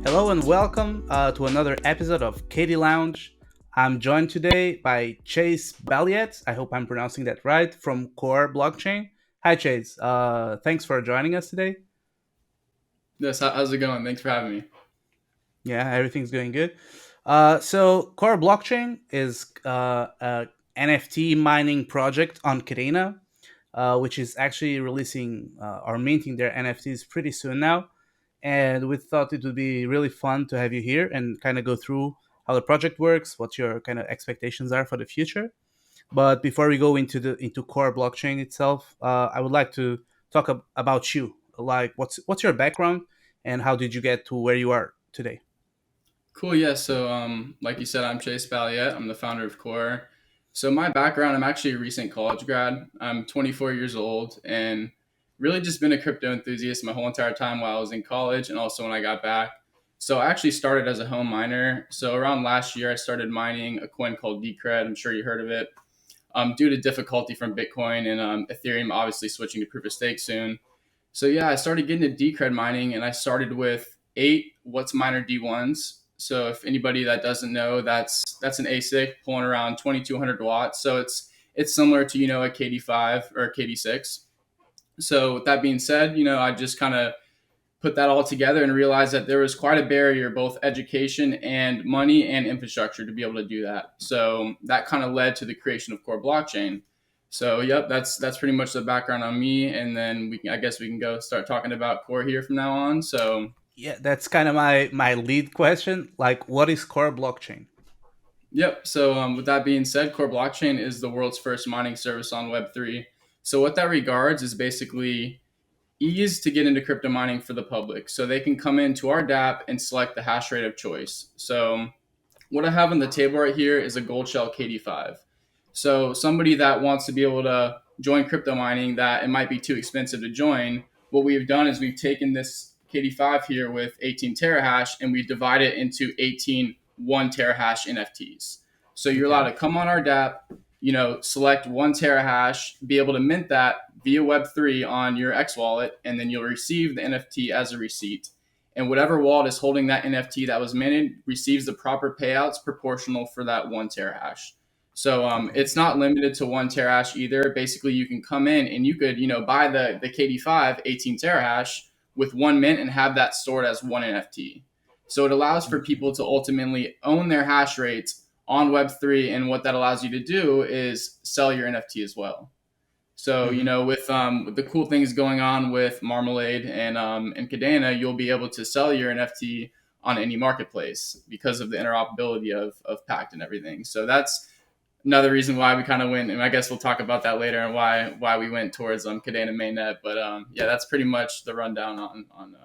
Hello and welcome to another episode of KDLounge. I'm joined today by Chase Balliete. I hope I'm pronouncing that right, from Core Blockchain. Hi, Chase. Thanks for joining us today. Yes, how's it going? Thanks for having me. Yeah, everything's going good. So Core Blockchain is a NFT mining project on Kareena, which is actually releasing or minting their NFTs pretty soon now. And we thought it would be really fun to have you here and kind of go through how the project works, what your kind of expectations are for the future. But before we go into Core Blockchain itself, I would like to talk about you. Like, what's your background, and how did you get to where you are today? Cool. Yeah. So, like you said, I'm Chase Balliete. I'm the founder of Core. So, my background, I'm actually a recent college grad. I'm 24 years old and really just been a crypto enthusiast my whole entire time while I was in college and also when I got back. So, I actually started as a home miner. So, around last year, I started mining a coin called Decred. I'm sure you heard of it. Due to difficulty from Bitcoin and Ethereum, obviously switching to proof of stake soon. So yeah, I started getting into Decred mining, and I started with 8 What's Miner D1s. So if anybody that doesn't know, that's an ASIC pulling around 2,200 watts. So it's similar to a KD5 or a KD6. So with that being said, I just kind of put that all together and realized that there was quite a barrier, both education and money and infrastructure, to be able to do that. So that kind of led to the creation of Core Blockchain. So yep, that's pretty much the background on me, and then I guess we can go start talking about Core here from now on. So Yeah, that's kind of my lead question. Like, what is Core Blockchain? yep. So with that being said, Core Blockchain is the world's first mining service on Web3. So what that regards is basically ease to get into crypto mining for the public. So they can come into our DApp and select the hash rate of choice. So what I have on the table right here is a gold shell KD5. So somebody that wants to be able to join crypto mining that it might be too expensive to join, what we've done is we've taken this KD5 here with 18 terahash and we divide it into 18 1 terahash NFTs. So you're allowed Okay. to come on our DApp, select 1 terahash, be able to mint that via Web3 on your X wallet, and then you'll receive the NFT as a receipt. And whatever wallet is holding that NFT that was minted receives the proper payouts proportional for that 1 terahash. So Okay. it's not limited to 1 terahash either. Basically, you can come in and you could, buy the KD5 18 terahash with 1 mint and have that stored as one NFT. So it allows for Okay. people to ultimately own their hash rates on Web3. And what that allows you to do is sell your NFT as well. So Hmm. with the cool things going on with Marmalade and Kadena, you'll be able to sell your NFT on any marketplace because of the interoperability of Pact and everything. So that's another reason why we kind of went, and I guess we'll talk about that later and why we went towards Kadena mainnet. But yeah, that's pretty much the rundown on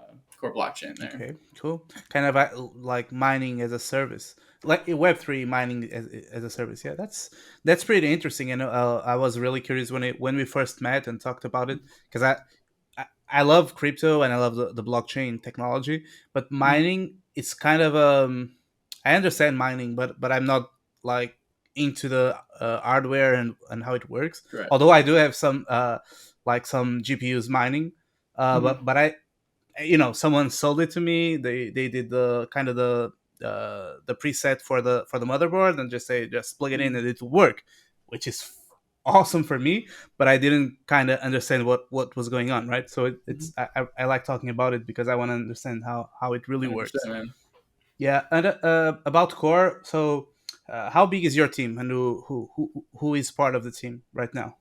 Core Blockchain there. Okay, cool. Kind of like mining as a service, like Web3 mining as a service. Yeah, that's pretty interesting. And I was really curious when we first met and talked about it because I love crypto and I love the blockchain technology, but Mm-hmm. mining it's kind of I understand mining, but I'm not like into the hardware and how it works. Correct. Although I do have some like some GPUs mining, Mm-hmm. but I someone sold it to me. They did the kind of the preset for the motherboard and just say just plug it in and it will work, which is awesome for me. But I didn't kind of understand what was going on, right? So Mm-hmm. it's I like talking about it because I want to understand how it really 100%, works. man. Yeah, and about core. So how big is your team, and who is part of the team right now?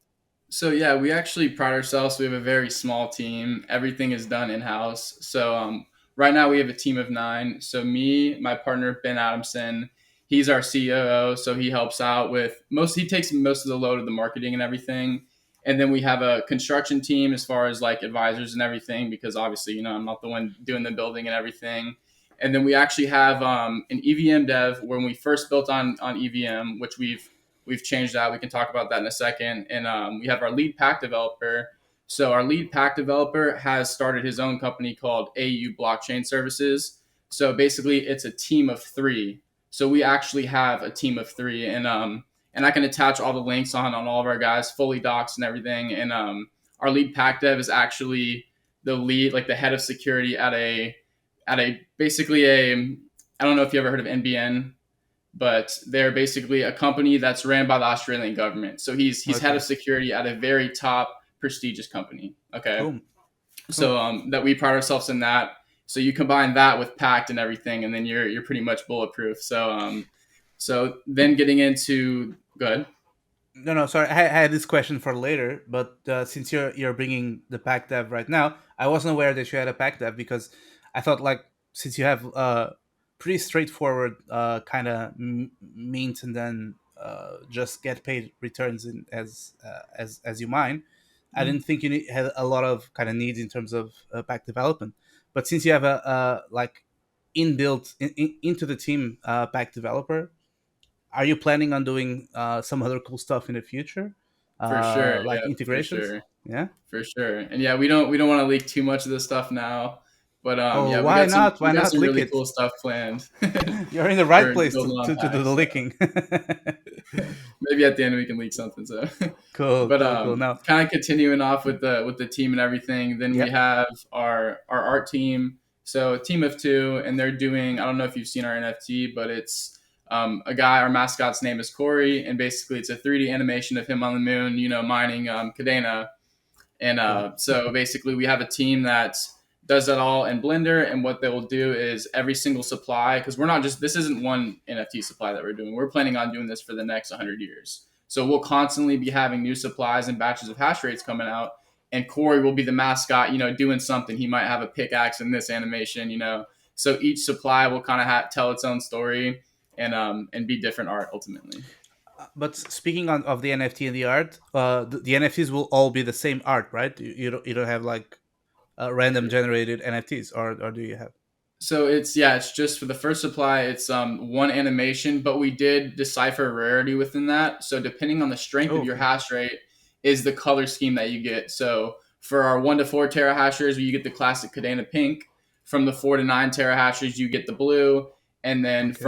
So yeah, we actually pride ourselves. We have a very small team. Everything is done in house. So right now we have a team of 9. So me, my partner Ben Adamson, he's our COO. So he helps out with most. He takes most of the load of the marketing and everything. And then we have a construction team as far as like advisors and everything, because obviously I'm not the one doing the building and everything. And then we actually have an EVM dev when we first built on EVM, which we've changed that. We can talk about that in a second. And we have our lead pack developer. So our lead pack developer has started his own company called AU Blockchain Services. So basically, it's a team of 3. So we actually have a team of 3, and I can attach all the links on all of our guys, fully docs and everything. And our lead pack dev is actually the lead, like the head of security at a basically a I don't know if you ever heard of NBN, but they're basically a company that's ran by the Australian government. So he's head Okay. of security at a very top prestigious company. Okay, Cool. Cool. so that we pride ourselves in that. So you combine that with Pact and everything, and then you're pretty much bulletproof. So then getting into good. No, no, sorry. I had this question for later, but since you're bringing the pack dev right now, I wasn't aware that you had a pack dev because I thought like since you have pretty straightforward kind of means and then just get paid returns as you mine, I didn't think had a lot of kind of needs in terms of pack development. But since you have a like inbuilt into the team pack developer, are you planning on doing some other cool stuff in the future, For sure, like yeah, for integrations? sure, Yeah. for sure. And yeah, we don't want to leak too much of this stuff now, but Oh, yeah, why not? we Why got not some lick really it? cool stuff planned You're in the right for place building on to do Pact. the So licking. maybe at the end we can leak something. So, Cool, but cool, cool. Now, kind of continuing off with the team and everything. Then we yep. have our art team. So a team of two, and they're doing. I don't know if you've seen our NFT, but it's a guy. Our mascot's name is Corey, and basically it's a 3D animation of him on the moon. You know, mining Kadena. And Cool. so basically, we have a team that does that all in Blender. And what they will do is every single supply, because we're not just, this isn't one NFT supply that we're doing. We're planning on doing this for the next 100 years. So we'll constantly be having new supplies and batches of hash rates coming out. And Corey will be the mascot, doing something. He might have a pickaxe in this animation. So each supply will kind of tell its own story and be different art ultimately. But speaking of the NFT and the art, the NFTs will all be the same art, right? You don't have like random generated NFTs, or do you have? So it's just for the first supply, it's one animation, but we did decipher rarity within that. So depending on the strength Oh, of your okay. hash rate is the color scheme that you get. So for our 1 to 4 terahashers, you get the classic Kadena pink. From the 4 to 9 terahashers, you get the blue, and then Okay.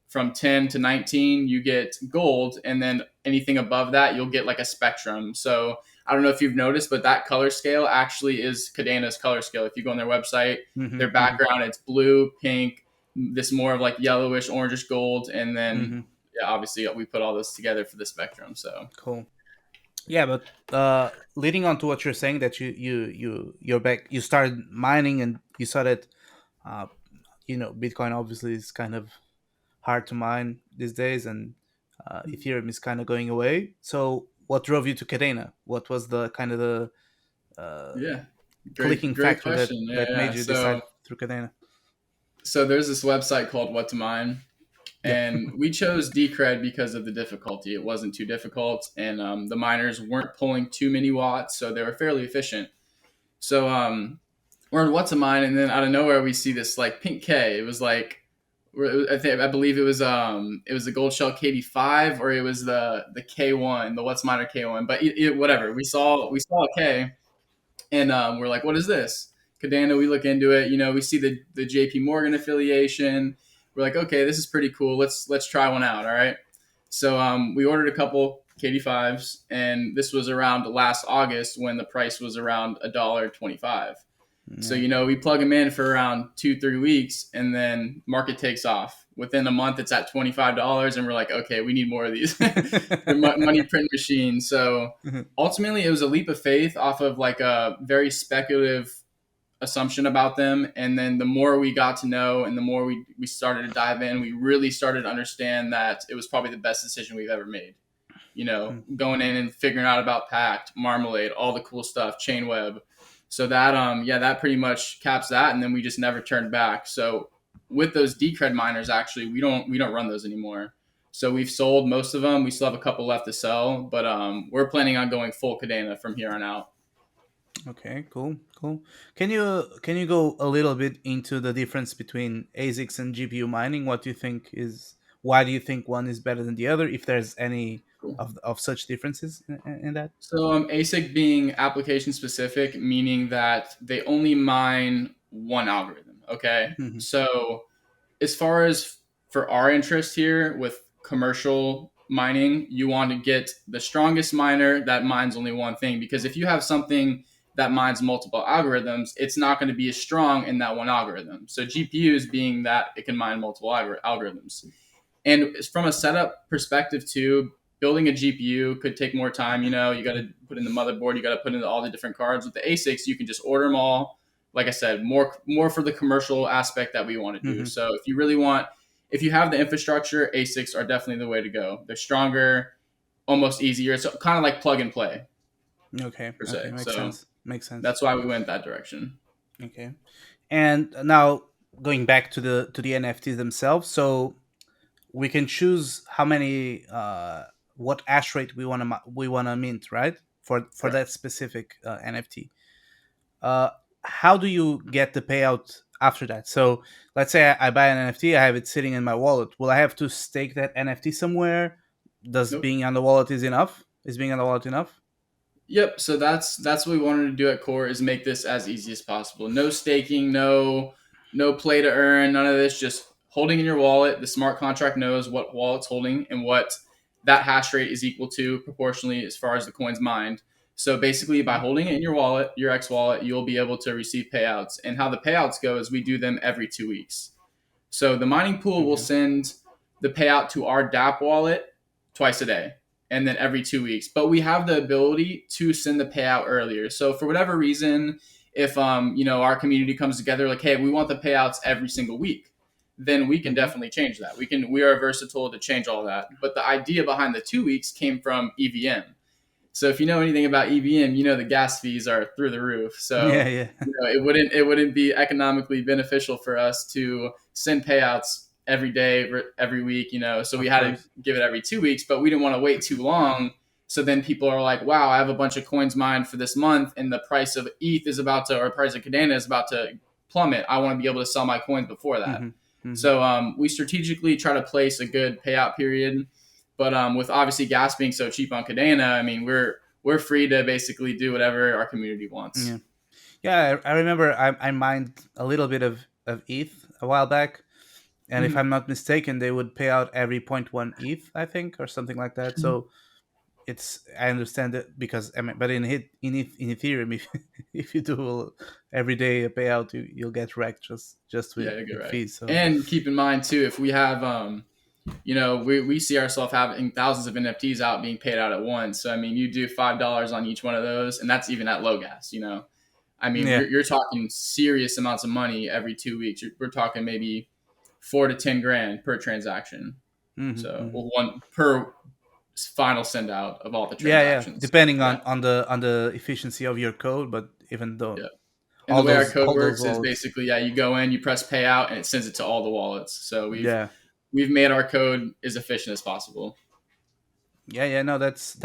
from 10 to 19, you get gold, and then anything above that, you'll get like a spectrum. So I don't know if you've noticed, but that color scale actually is Kadena's color scale. If you go on their website, Mm-hmm, their background, it's blue, pink, this more of like yellowish, orangish gold, and then mm-hmm. yeah, obviously we put all this together for the spectrum. So Cool. Yeah, but leading on to what you're saying, that you're back, you started mining and you saw that uh, Bitcoin obviously is kind of hard to mine these days, and Ethereum is kind of going away. So what drove you to Kadena? What was the kind of the uh, yeah, clicking great factor question. Yeah, that yeah. made you So decide through Kadena? so there's this website called What to Mine, Yep. and we chose Decred because of the difficulty. It wasn't too difficult, and the miners weren't pulling too many watts, so they were fairly efficient. So we're in What's a Mine, and then out of nowhere we see this like pink K. It was like I believe it was the Gold Shell KD5 or it was the K1, the What's Miner K1. But whatever, we saw a K, and we're like, what is this? Kadena, we look into it. We see the JP Morgan affiliation. We're like, okay, this is pretty cool. Let's try one out. All right. So we ordered a couple KD5s, and this was around last August when the price was around $1.25. So Yeah. we plug them in for around 2-3 weeks, and then market takes off. Within a month, it's at $25, and we're like, okay, we need more of these. They're money print machines. So ultimately, it was a leap of faith off of like a very speculative assumption about them, and then the more we got to know, and the more we started to dive in, we really started to understand that it was probably the best decision we've ever made. Going in and figuring out about Pact, Marmalade, all the cool stuff, Chainweb. So that pretty much caps that, and then we just never turned back. So with those Decred miners, actually, we don't run those anymore. So we've sold most of them. We still have a couple left to sell, but we're planning on going full Kadena from here on out. Okay, cool, cool. Can you go a little bit into the difference between ASICs and GPU mining? What do you think is Why do you think one is better than the other? If there's any Cool. of such differences in that? So ASIC being application specific, meaning that they only mine one algorithm. Okay. Hmm. So as far as for our interest here with commercial mining, you want to get the strongest miner that mines only one thing. Because if you have something that mines multiple algorithms, it's not going to be as strong in that one algorithm. So GPUs being that it can mine multiple algorithms. And from a setup perspective too, building a GPU could take more time. You got to put in the motherboard, you got to put in all the different cards. With the ASICs, you can just order them all. Like I said, more for the commercial aspect that we want to do. Hmm. So if you have the infrastructure, ASICs are definitely the way to go. They're stronger, almost easier. It's kind of like plug and play Okay. per Okay. se. Makes So sense. Makes sense. that's why we went that direction. Okay. And now going back to the NFTs themselves, so we can choose how many what hash rate we want to mint, right? For that Correct. specific NFT. Uh, how do you get the payout after that? So let's say I buy an NFT, I have it sitting in my wallet. Will I have to stake that NFT somewhere? Does Nope. being on the wallet is enough? Is being on the wallet enough? Yep. So that's what we wanted to do at Core is make this as easy as possible. No staking, no play to earn, none of this. Just holding in your wallet. The smart contract knows what wallet's holding and what that hash rate is equal to proportionally as far as the coins mined. So basically, by holding it in your wallet, your X wallet, you'll be able to receive payouts. And how the payouts go is we do them every 2 weeks. So the mining pool will Okay. send the payout to our DApp wallet twice a day and then every 2 weeks. But we have the ability to send the payout earlier. So for whatever reason, if our community comes together like, hey, we want the payouts every single week, then we can Hmm. definitely change that. We are versatile to change all that. But the idea behind the 2 weeks came from EVM. So if you know anything about EVM, you know the gas fees are through the roof. Yeah. So Yeah. it wouldn't be economically beneficial for us to send payouts every day, every week. So we Of had to course. give it every 2 weeks, but we didn't want to wait too long. So then people are like, "Wow, I have a bunch of coins mined for this month, and the price of ETH is about to, or price of Kadena is about to plummet. I want to be able to sell my coins before that." Hmm. Hmm. So we strategically try to place a good payout period, but with obviously gas being so cheap on Kadena, I mean we're free to basically do whatever our community wants. Yeah. Yeah. I remember I mined a little bit of ETH a while back, and if Mhm. I'm not mistaken, they would pay out every point 0.1 ETH, I think, or something like that. So it's I understand it because I mean, but in Ethereum, if if you do every day a payout, you'll get wrecked just Yeah, you're good, with right. fees. So And keep in mind too, if we have we see ourselves having thousands of NFTs out being paid out at once. So I mean, you do $5 on each one of those, and that's even at low gas. I mean, yeah. you're talking serious amounts of money every 2 weeks. We're talking maybe 4 to 10 grand per transaction. Hmm. So Hmm. well, one per final send out of all the Yeah, yeah. transactions. Depending Yeah, on the efficiency of your code, but even though yeah. And the way our code all those works is wallets, basically, yeah, you go in, you press payout, and it sends it to all the wallets. So yeah, we've made our code as efficient as possible. yeah, yeah. No, that's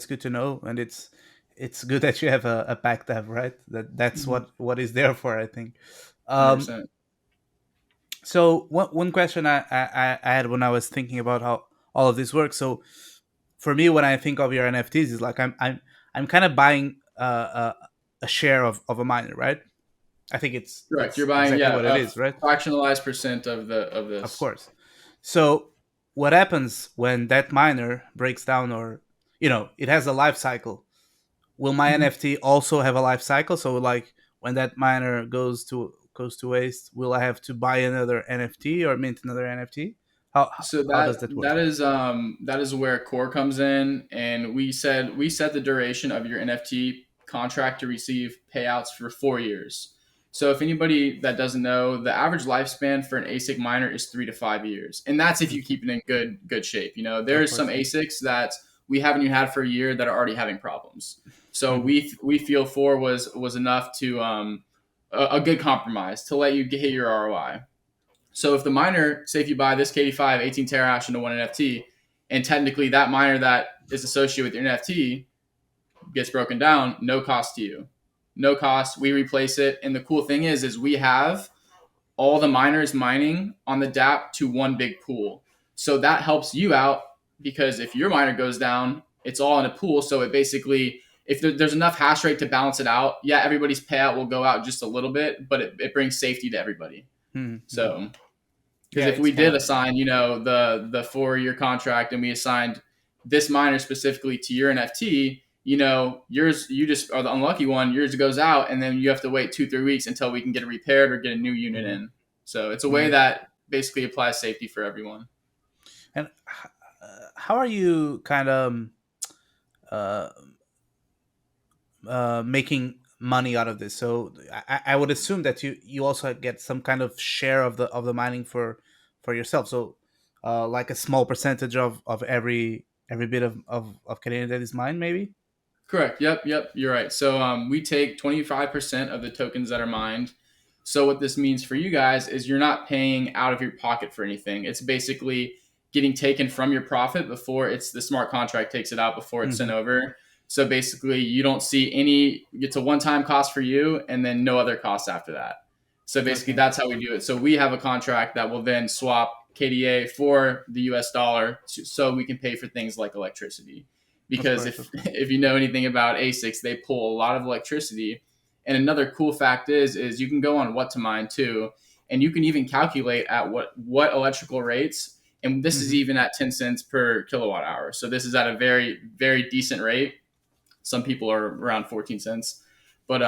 good to know, and it's good that you have a back dev, right? That's what is there for, I think. Hundred Um, percent. so one question I had when I was thinking about how all of this works. So for me, when I think of your NFTs, is like I'm kind of buying a share of a miner, right? I think Correct. You're it's buying, exactly yeah, what it a is, right? fractionalized percent of Of this. course. So what happens when that miner breaks down, or it has a life cycle? Will my Mhm. NFT also have a life cycle? So like when that miner goes to waste, will I have to buy another NFT or mint another NFT? So How does that work? that is where Core comes in, and we set the duration of your NFT contract to receive payouts for 4 years. So if anybody that doesn't know, the average lifespan for an ASIC miner is 3 to 5 years, and that's if you Okay. keep it in good shape. Of There's some course, yeah. ASICs that we haven't even had for a year that are already having problems. So Hmm. we feel 4 was enough to a good compromise to let you hit your ROI. So if the miner, say if you buy this KD5 18 terahash into one NFT, and technically that miner that is associated with your NFT gets broken down, no cost to you. No cost. We replace it. And the cool thing is we have all the miners mining on the DApp to one big pool. So that helps you out because if your miner goes down, it's all in a pool. So it basically, if there's enough hash rate to balance it out, yeah, everybody's payout will go out just a little bit, but it brings safety to everybody. Hmm. So because Yeah, if it's we kind did of. assign, the 4 year contract and we assigned this miner specifically to your NFT, yours, you just are the unlucky one. Yours goes out, and then you have to wait 2-3 weeks until we can get it repaired or get a new unit Hmm. in. So it's a way Yeah. that basically applies safety for everyone. And how are you kind of uh, making money out of this? So I would assume that you also get some kind of share of the mining for yourself. So like a small percentage of every bit of Canadian that is mined, maybe. Correct. Yep. Yep. You're right. So we take 25% of the tokens that are mined. So what this means for you guys is you're not paying out of your pocket for anything. It's basically getting taken from your profit before it's the smart contract takes it out before it's sent Hmm. over. So basically, you don't see any. It's a one-time cost for you, and then no other costs after that. So basically, Okay, that's how we do it. So we have a contract that will then swap KDA for the US dollar, so we can pay for things like electricity, of because course, if of course. if you know anything about Asics, they pull a lot of electricity. And another cool fact is you can go on what to mine too, and you can even calculate at what electrical rates. And this is Hmm. even at 10 cents per kilowatt hour. So this is at a very very decent rate. Some people are around 14 cents, but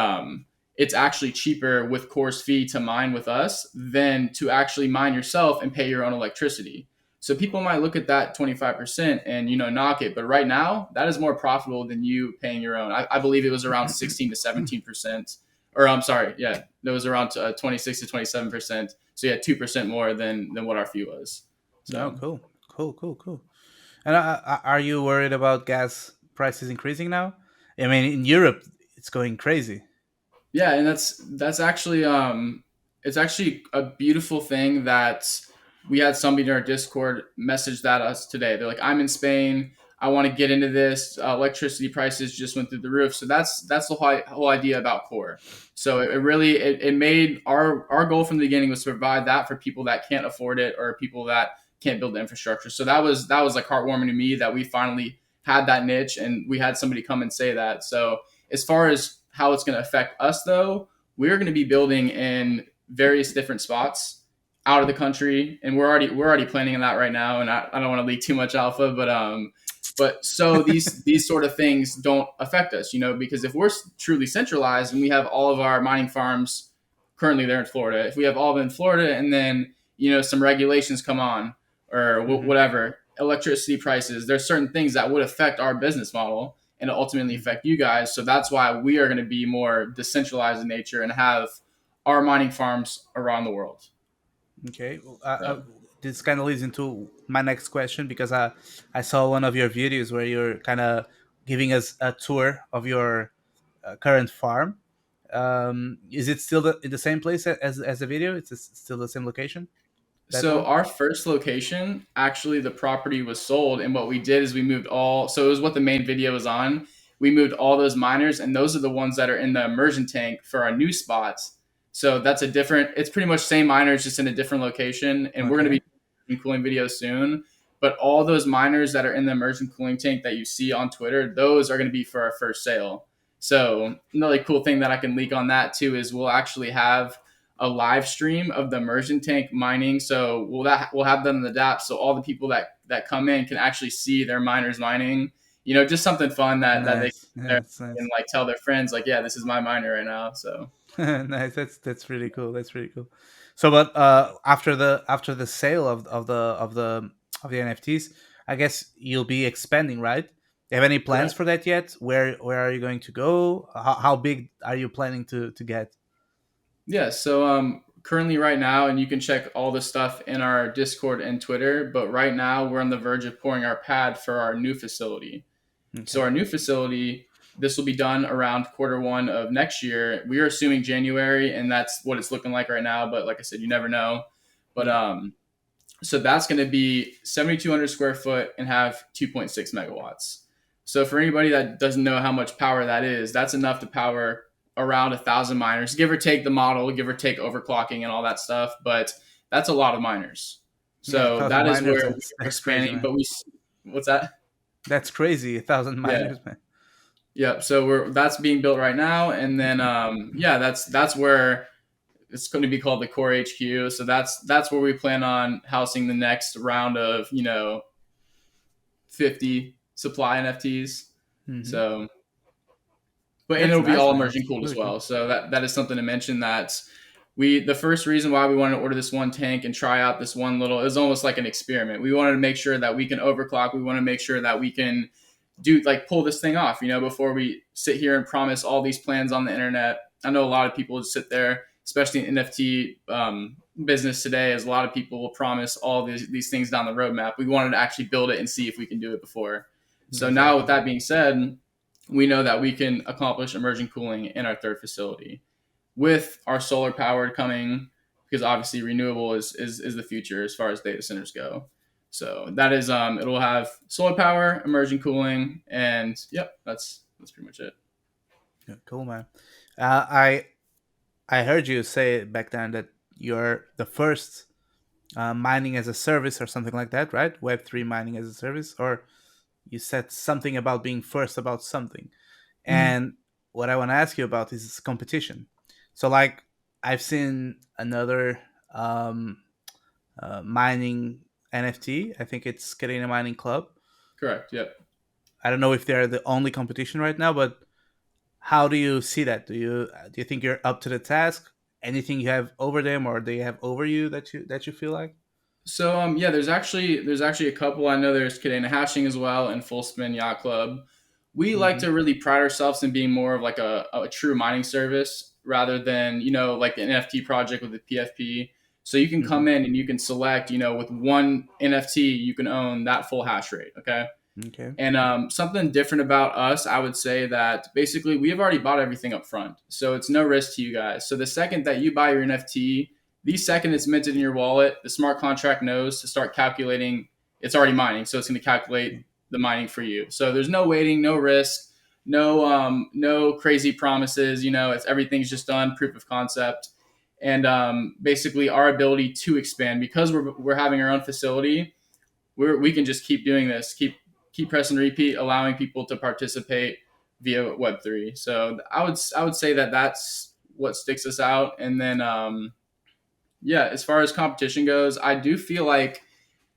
it's actually cheaper with Core's fee to mine with us than to actually mine yourself and pay your own electricity. So people might look at that 25% and knock it, but right now that is more profitable than you paying your own. I believe it was around 16 to 17%, or I'm sorry, yeah, it was around 26 to 27%. So yeah, 2% more than what our fee was. No, So cool, cool, cool, cool. And are you worried about gas prices increasing now? I mean, in Europe, it's going crazy. yeah, and that's actually it's actually a beautiful thing that we had somebody in our Discord message that us today. They're like, I'm in Spain. I want to get into this. Electricity prices just went through the roof. So that's the whole idea about Core. So it really it made our goal from the beginning was to provide that for people that can't afford it or people that can't build the infrastructure. So that was like heartwarming to me that we finally had that niche and we had somebody come and say that. So as far as how it's going to affect us, though, we're going to be building in various different spots out of the country, and we're already planning on that right now. And I don't want to leak too much alpha, but so these sort of things don't affect us, because if we're truly centralized and we have all of our mining farms currently there in Florida, if we have all of them in Florida, and then some regulations come on or Hmm. whatever, electricity prices, there's certain things that would affect our business model and ultimately Hmm. affect you guys. So that's why we are going to be more decentralized in nature and have our mining farms around the world. Okay, well, So, this kind of leads into my next question because I saw one of your videos where you're kind of giving us a tour of your current farm. Is it still in the same place as the video? It's still the same location? That so one? our first location, actually, the property was sold, and what we did is we moved all. So it was what the main video was on. We moved all those miners, and those are the ones that are in the immersion tank for our new spots. So that's a different. It's pretty much same miners, just in a different location, and we're going to Okay. be cooling videos soon. But all those miners that are in the immersion cooling tank that you see on Twitter, those are going to be for our first sale. So another cool thing that I can leak on that too is we'll actually have a live stream of the immersion tank mining. So we'll have them in the DApp, so all the people that come in can actually see their miners mining. Just something fun that they Nice. Yeah, can that's nice. and like tell their friends like, yeah, this is my miner right now. So Nice. That's really cool. That's really cool. So, but after the sale of the NFTs, I guess you'll be expanding, right? Do you have any plans correct. for that yet? Where are you going to go? How big are you planning to get? Yeah. So currently right now, and you can check all the stuff in our Discord and Twitter. But right now we're on the verge of pouring our pad for our new facility. So Okay. our new facility, this will be done around quarter 1 of next year. We are assuming January, and that's what it's looking like right now. But like I said, you never know. But Yeah. so that's going to be 7,200 square foot and have 2.6 megawatts. So for anybody that doesn't know how much power that is, that's enough to power around 1,000 miners, give or take the model, give or take overclocking and all that stuff. But that's a lot of miners. Yeah. So 1,000 that is miners. where we are That's crazy, expanding. man. But what's that? That's crazy. 1,000 Yeah. miners, man. Yep. So that's being built right now, and then yeah, that's where it's going to be called the Core HQ. So that's where we plan on housing the next round of 50 supply NFTs. Hmm. So but and That's it'll be nice, all man. immersion That's cooled as really cool. well. So that is something to mention. That the first reason why we wanted to order this one tank and try out this one little, it was almost like an experiment. We wanted to make sure that we can overclock. We want to make sure that we can do like pull this thing off, before we sit here and promise all these plans on the internet. I know a lot of people just sit there, especially in NFT business today, as a lot of people will promise all these things down the roadmap. We wanted to actually build it and see if we can do it before. So now, with Exactly. that being said, we know that we can accomplish immersion cooling in our third facility with our solar powered coming, because obviously renewable is the future as far as data centers go. So that is it'll have solar power, immersion cooling, and yep, that's pretty much it. Yeah, cool, man. I heard you say back then that you're the first mining as a service or something like that, right? Web3 mining as a service, or you said something about being first about something. Mhm. And what I want to ask you about is competition. So, like, I've seen another mining NFT. I think it's Kareena Mining Club. Correct. Yep. I don't know if they're the only competition right now, but how do you see that? Do you think you're up to the task? Anything you have over them, or they have over you that you feel like? So yeah, there's actually a couple. I know there's Kadena Hashing as well and Full Spin Yacht Club. We like Mm-hmm. to really pride ourselves in being more of like a true mining service rather than like an NFT project with a PFP. So you can Mm-hmm. come in and you can select, with one NFT you can own that full hash rate. Okay. Okay. And something different about us, I would say that basically we have already bought everything up front. So it's no risk to you guys. So the second that you buy your NFT, the second it's minted in your wallet, the smart contract knows to start calculating. It's already mining. So it's going to calculate the mining for you. So there's no waiting, no risk, no crazy promises. It's everything's just done, proof of concept. And basically our ability to expand, because we're having our own facility, we can just keep doing this, keep pressing repeat, allowing people to participate via Web3. So I would say that that's what sticks us out. And then yeah, as far as competition goes, I do feel like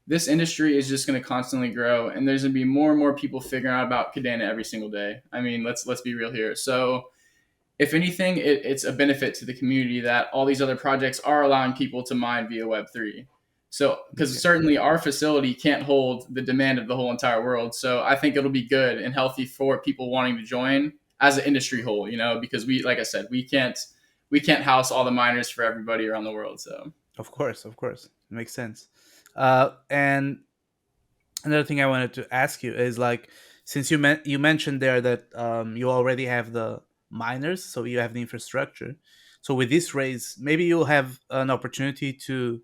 this industry is just going to constantly grow, and there's going to be more and more people figuring out about Kadena every single day. I mean, let's be real here. So if anything, it's a benefit to the community that all these other projects are allowing people to mine via Web3. So, because Okay. certainly our facility can't hold the demand of the whole entire world. So, I think it'll be good and healthy for people wanting to join as an industry whole. Because like I said, we can't house all the miners for everybody around the world. So, Of course, makes sense. And another thing I wanted to ask you is like, since you mentioned there that you already have the miners, so you have the infrastructure. So with this raise, maybe you'll have an opportunity to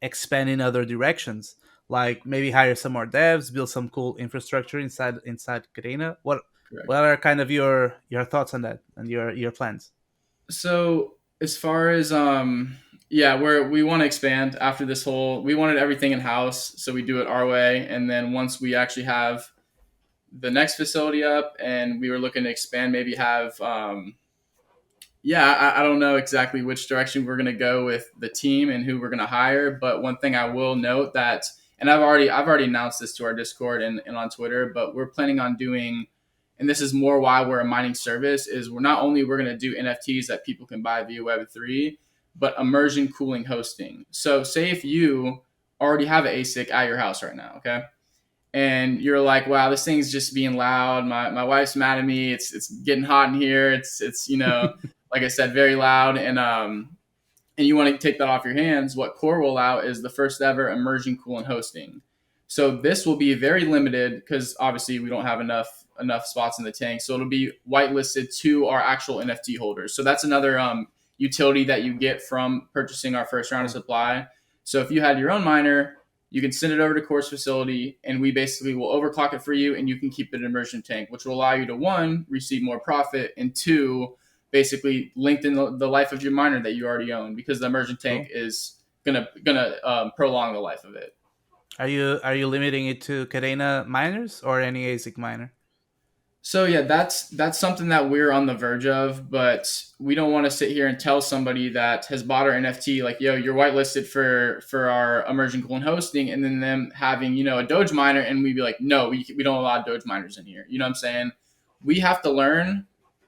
expand in other directions, like maybe hire some more devs, build some cool infrastructure inside Kareena. What correct. are kind of your thoughts on that and your plans? So as far as yeah, we want to expand after this whole. We wanted everything in house, so we do it our way, and then once we actually have the next facility up, and we were looking to expand, maybe have yeah, I don't know exactly which direction we're going to go with the team and who we're going to hire, but one thing I will note that, and I've already announced this to our Discord and on Twitter, but we're planning on doing, and this is more why we're a mining service, is we're going to do NFTs that people can buy via Web3, but immersion cooling hosting. So say if you already have an ASIC at your house right now, okay, and you're like, wow, this thing's just being loud. My wife's mad at me. It's getting hot in here. It's like I said, very loud, and you want to take that off your hands. What Core will allow is the first ever immersion cool and hosting. So this will be very limited because obviously we don't have enough spots in the tank. So it'll be whitelisted to our actual NFT holders. So that's another utility that you get from purchasing our first round of Cool. supply. So if you had your own miner, you can send it over to Core's facility, and we basically will overclock it for you, and you can keep it in immersion tank, which will allow you to one, receive more profit, and two, basically lengthen the life of your miner that you already own, because the immersion tank Cool. is gonna prolong the life of it. Are you limiting it to Kadena miners or any ASIC miner? So yeah, that's something that we're on the verge of, but we don't want to sit here and tell somebody that has bought our NFT like, yo, you're whitelisted for our immersion cool and hosting, and then them having a Doge miner, and we'd be like, no, we don't allow Doge miners in here. You know what I'm saying? We have to learn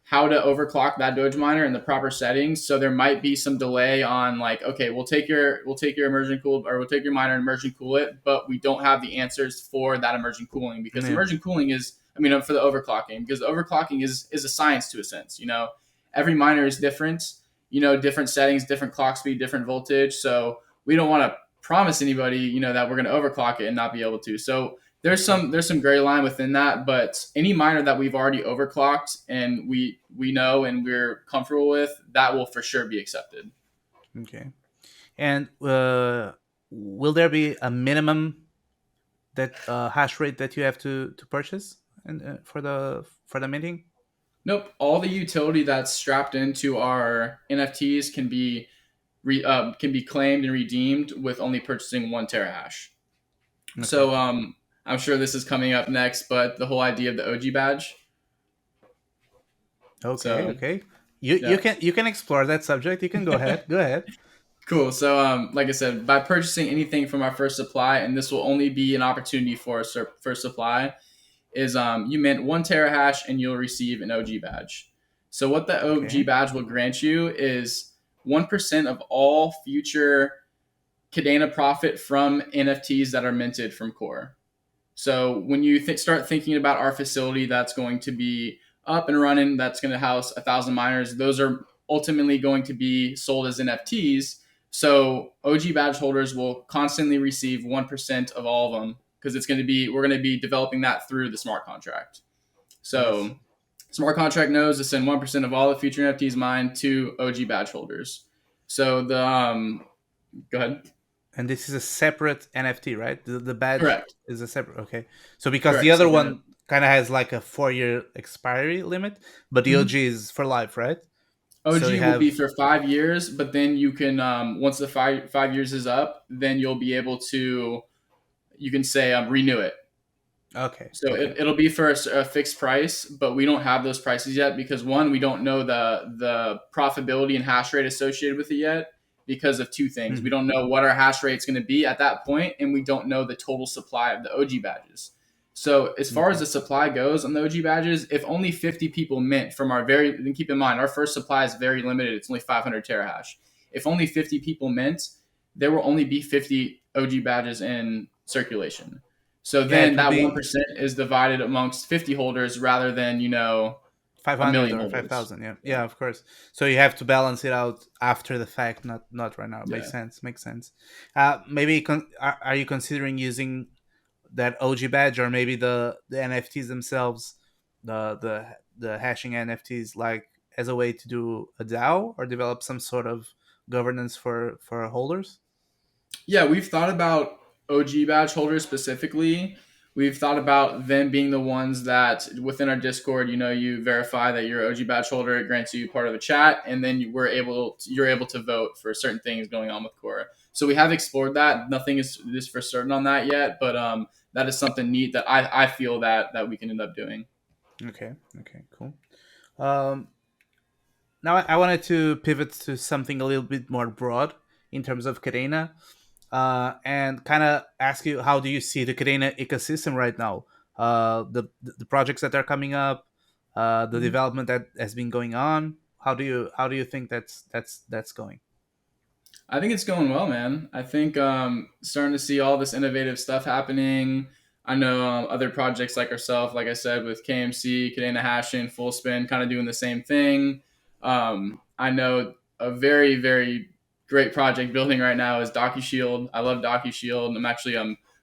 how to overclock that Doge miner in the proper settings. So there might be some delay on like, okay, we'll take your immersion cool, or we'll take your miner and immersion cool it, but we don't have the answers for that immersion cooling, because Yeah. immersion cooling is, I mean, for the overclocking, because the overclocking is a science to a sense. Every miner is different. Different settings, different clock speed, different voltage. So we don't want to promise anybody, that we're going to overclock it and not be able to. So Okay. there's some gray line within that, but any miner that we've already overclocked and we know and we're comfortable with, that will for sure be accepted. Okay. And will there be a minimum that hash rate that you have to purchase and for the minting? Nope, all the utility that's strapped into our NFTs can be claimed and redeemed with only purchasing 1 terahash. Okay. So I'm sure this is coming up next, but the whole idea of the OG badge. Okay. So Okay. You yeah. can explore that subject. You can go ahead. Go ahead. Cool. So, like I said, by purchasing anything from our first supply, and this will only be an opportunity for a first supply, is you mint 1 terahash and you'll receive an OG badge. So, what the OG Okay. badge will grant you is 1% of all future Kadena profit from NFTs that are minted from Core. So when you start thinking about our facility that's going to be up and running, that's going to house 1,000 miners, those are ultimately going to be sold as NFTs. So OG badge holders will constantly receive 1% of all of them, because we're going to be developing that through the smart contract. Nice. So smart contract knows to send 1% of all the future NFTs mined to OG badge holders. So go ahead. And this is a separate NFT, right? The badge Correct. is a separate. Okay. So because the Correct. other So the one kind of has like a 4 year expiry limit, but the mhm. OG is for life, right? So you OG will have. be for 5 years, but then you can once the five years is up, then you'll be able to, you can say, renew it. Okay. So Okay. it'll be for a fixed price, but we don't have those prices yet, because one, we don't know the profitability and hash rate associated with it yet, because of two things. We Hmm. don't know what our hash rate is going to be at that point, and we don't know the total supply of the OG badges. So as far as Okay. the supply goes on the OG badges, if only 50 people mint from our very, and keep in mind, our first supply is very limited. It's only 500 terahash. If only 50 people mint, there will only be 50 OG badges in circulation. So Yeah, then it will that be 1% is divided amongst 50 holders rather than, 500 1,000,000 or holders. 5,000. Yeah. Yeah. Yeah, of course. So you have to balance it out after the fact, not right now. Makes Yeah. sense. Makes sense. Maybe are you considering using that OG badge, or maybe the NFTs themselves, the hashing NFTs, like as a way to do a DAO or develop some sort of governance for holders? Yeah, we've thought about OG badge holders specifically. We've thought about them being the ones that within our Discord, you verify that you're an OG badge holder. It grants you part of a chat, and then you're able to vote for certain things going on with Core. So we have explored that. Nothing is for certain on that yet, but that is something neat that I feel that we can end up doing. Okay. Okay. Cool. Um, Now I wanted to pivot to something a little bit more broad in terms of Kareena, and kind of ask you, how do you see the Kareena ecosystem right now? The projects that are coming up, the development that has been going on. How do you think that's going? I think it's going well, man. I think starting to see all this innovative stuff happening. I know other projects like ourselves, like I said, with KMC, Kadena Hashing, Full Spin, kind of doing the same thing. I know a very, very great project building right now is DocuShield. I love DocuShield. I'm actually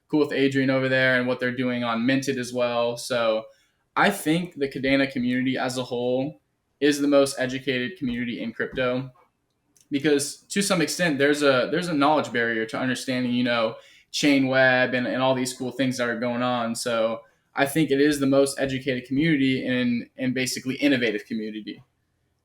cool with Adrian over there and what they're doing on Minted as well. So I think the Kadena community as a whole is the most educated community in crypto, because to some extent there's a knowledge barrier to understanding, chain web and all these cool things that are going on. So I think it is the most educated community and basically innovative community. Yeah,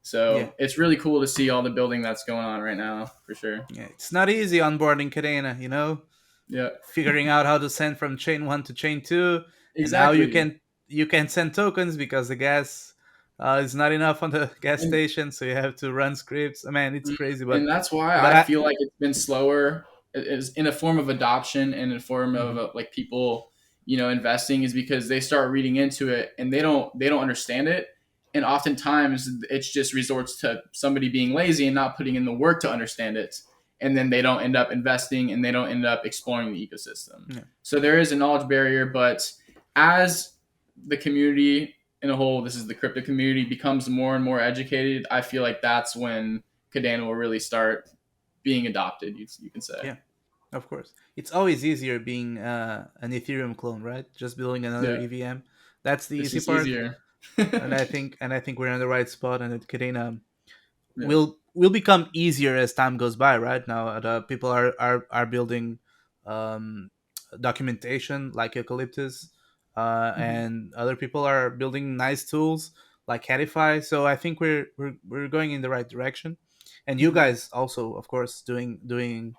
So it's really cool to see all the building that's going on right now, for sure. yeah. It's not easy onboarding Kareena, Yeah, figuring out how to send from chain one to chain two, and now you exactly. can you can send tokens because the gas is not enough on the gas and station, so you have to run scripts. I mean, it's crazy, and that's why but I I. feel like it's been slower, is in a form of adoption and in a form of Mhm. like people, investing, is because they start reading into it and they don't understand it. and oftentimes it's just resorts to somebody being lazy and not putting in the work to understand it, and then they don't end up investing and they don't end up exploring the ecosystem. Yeah. So there is a knowledge barrier, but as the community in a whole, this is the crypto community, becomes more and more educated, I feel like that's when Kadena will really start being adopted, you can say. Yeah. Of course, it's always easier being an Ethereum clone, right? Just building another Yeah, EVM. That's the it's easy just part, easier. and I think we're in the right spot, and it Kadena Yeah. will become easier as time goes by. Right now, the people are building um, documentation like Eucalyptus, Mhm. and other people are building nice tools like Cadify. So I think we're going in the right direction, and you Mhm. guys also, of course, doing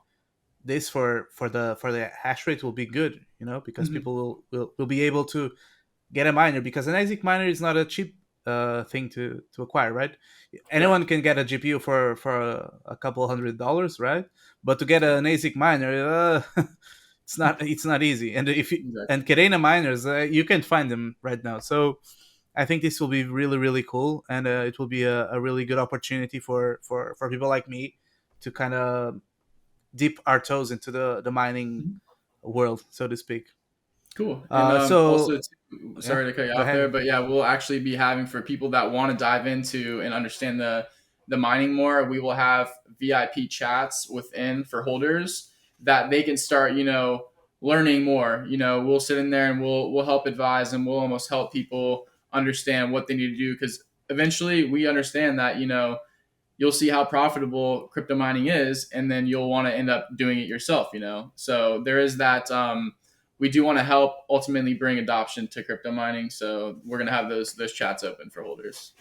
this for the hash rate will be good, because Mhm. people will be able to get a miner, because an ASIC miner is not a cheap thing to acquire, right? Correct. Anyone can get a GPU for a couple $100, right? But to get Correct. an ASIC miner, it's not easy. And if you Exactly. and Kareena miners, you can find them right now. So I think this will be really really cool, and it will be a really good opportunity for people like me to kind of dip our toes into the mining Mhm. world, so to speak. Cool. And also, So yeah, sorry to cut you go off there, ahead. but yeah, we'll actually be having for people that want to dive into and understand the mining more. We will have VIP chats within for holders that they can start, learning more. We'll sit in there and we'll help advise and we'll almost help people understand what they need to do because eventually we understand that you'll see how profitable crypto mining is, and then you'll want to end up doing it yourself. So there is that. We do want to help ultimately bring adoption to crypto mining. So we're gonna have those chats open for holders.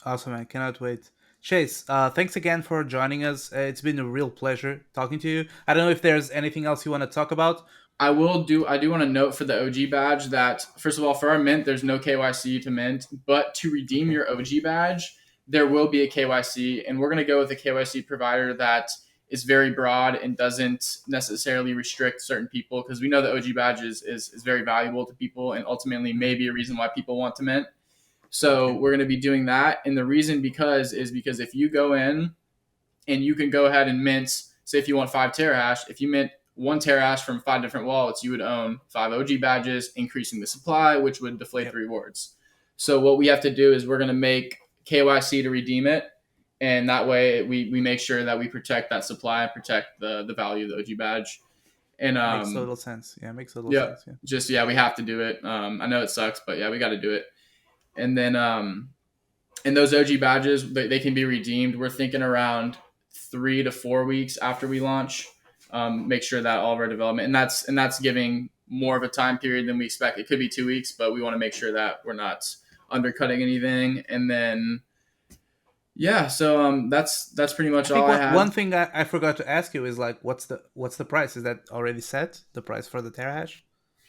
Awesome, man. Cannot wait. Chase, thanks again for joining us. It's been a real pleasure talking to you. I don't know if there's anything else you want to talk about. I do want to note for the OG badge that first of all, for our mint, there's no KYC to mint, but to redeem Okay. your OG badge, there will be a KYC, and we're going to go with a KYC provider that is very broad and doesn't necessarily restrict certain people because we know the OG badge is very valuable to people and ultimately Mhm. may be a reason why people want to mint. So Okay. we're going to be doing that, and the reason because if you go in and you can go ahead and mint, say if you want 5 terahash, if you mint 1 terahash from 5 different wallets, you would own 5 OG badges, increasing the supply, which would deflate the Yep. rewards. So what we have to do is we're going to make KYC to redeem it. And that way we make sure that we protect that supply and protect the value of the OG badge. And Makes total sense. Yeah, makes total yeah, sense. Yeah. just, yeah, we have to do it. I know it sucks, but yeah, we got to do it. And then and those OG badges they can be redeemed. We're thinking around 3 to 4 weeks after we launch. Make sure that all of our development and that's giving more of a time period than we expect. It could be 2 weeks, but we want to make sure that we're not undercutting anything. And then yeah, so that's pretty I much all think I one had. thing I forgot to ask you is like, what's the price? Is that already set? The price for the terahash?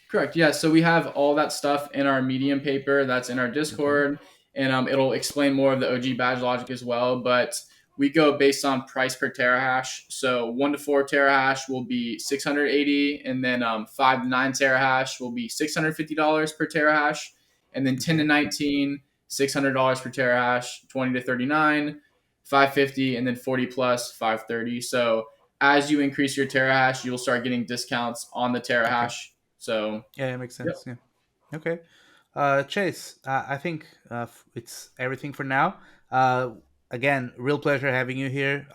Correct. Yeah. So we have all that stuff in our Medium paper that's in our Okay. Discord, and it'll explain more of the OG badge logic as well. But we go based on price per terahash. So 1 to 4 terahash will be 680, and then 5 to 9 terahash will be $650 per terahash, and then 10 to Okay. 19, $600 per terahash, 20 to 39, 550, and then 40 plus 530. So as you increase your terahash, you'll start getting discounts on the Okay. terahash. So Yeah, it makes yep. sense. Yeah. Okay. Chase, I think it's everything for now. Again, real pleasure having you here.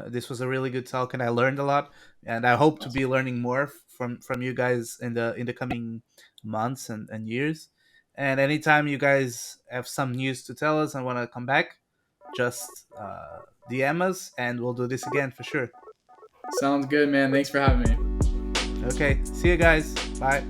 This was a really good talk, and I learned a lot. And I hope to Awesome. be learning more from you guys in the coming months and years. And anytime you guys have some news to tell us and want to come back, just DM us, and we'll do this again for sure. Sounds good, man. Thanks for having me. Okay. See you guys. Bye.